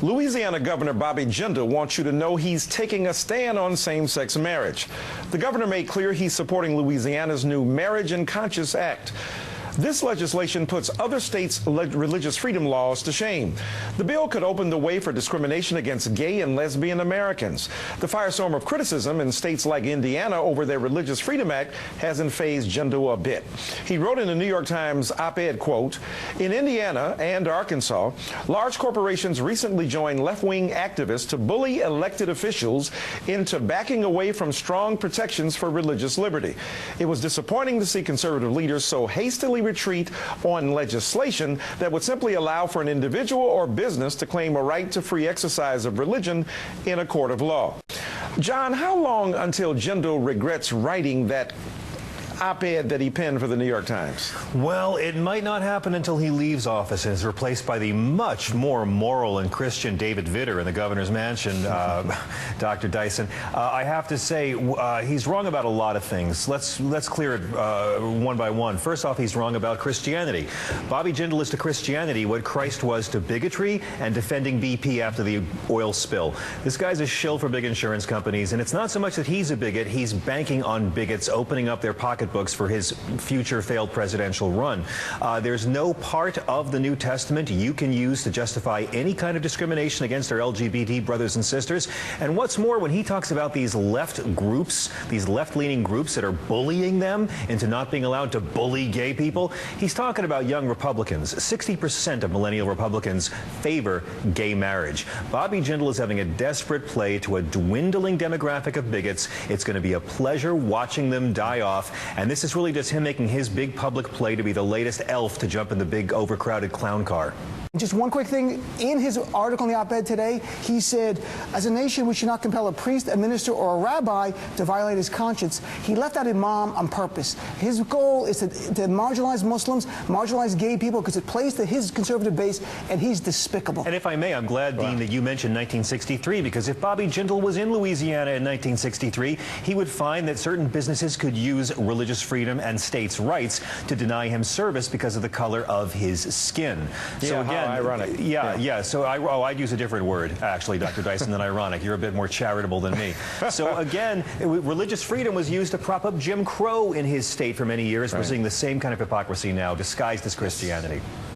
Louisiana Governor Bobby Jindal wants you to know he's taking a stand on same-sex marriage. The governor made clear he's supporting Louisiana's new Marriage and Conscience Act. This legislation puts other states' religious freedom laws to shame. The bill could open the way for discrimination against gay and lesbian Americans. The firestorm of criticism in states like Indiana over their Religious Freedom Act hasn't fazed Jindal a bit. He wrote in the New York Times op-ed, quote, "In Indiana and Arkansas, large corporations recently joined left-wing activists to bully elected officials into backing away from strong protections for religious liberty. It was disappointing to see conservative leaders so hastily retreat on legislation that would simply allow for an individual or business to claim a right to free exercise of religion in a court of law." John, how long until Jindal regrets writing that op-ed that he penned for the New York Times? Well, it might not happen until he leaves office and is replaced by the much more moral and Christian David Vitter in the governor's mansion, Dr. Dyson. I have to say, he's wrong about a lot of things. Let's clear it one by one. First off, he's wrong about Christianity. Bobby Jindal is to Christianity what Christ was to bigotry and defending BP after the oil spill. This guy's a shill for big insurance companies, and it's not so much that he's a bigot, he's banking on bigots opening up their pocketbooks for his future failed presidential run. There's no part of the New Testament you can use to justify any kind of discrimination against our LGBT brothers and sisters. And what's more, when he talks about these left groups, these left-leaning groups that are bullying them into not being allowed to bully gay people, he's talking about young Republicans. 60% of millennial Republicans favor gay marriage. Bobby Jindal is having a desperate play to a dwindling demographic of bigots. It's going to be a pleasure watching them die off. And this is really just him making his big public play to be the latest elf to jump in the big overcrowded clown car. Just one quick thing. In his article in the op-ed today, he said, as a nation, we should not compel a priest, a minister, or a rabbi to violate his conscience. He left out imam on purpose. His goal is to marginalize Muslims, marginalize gay people, because it plays to his conservative base, and he's despicable. And if I may, I'm glad, Dean, that you mentioned 1963, because if Bobby Jindal was in Louisiana in 1963, he would find that certain businesses could use religious freedom and states' rights to deny him service because of the color of his skin. Yeah, so again, ironic. Yeah. So I'd use a different word, actually, Dr. Dyson, than ironic. You're a bit more charitable than me. So again, religious freedom was used to prop up Jim Crow in his state for many years. Right. We're seeing the same kind of hypocrisy now, disguised as Christianity.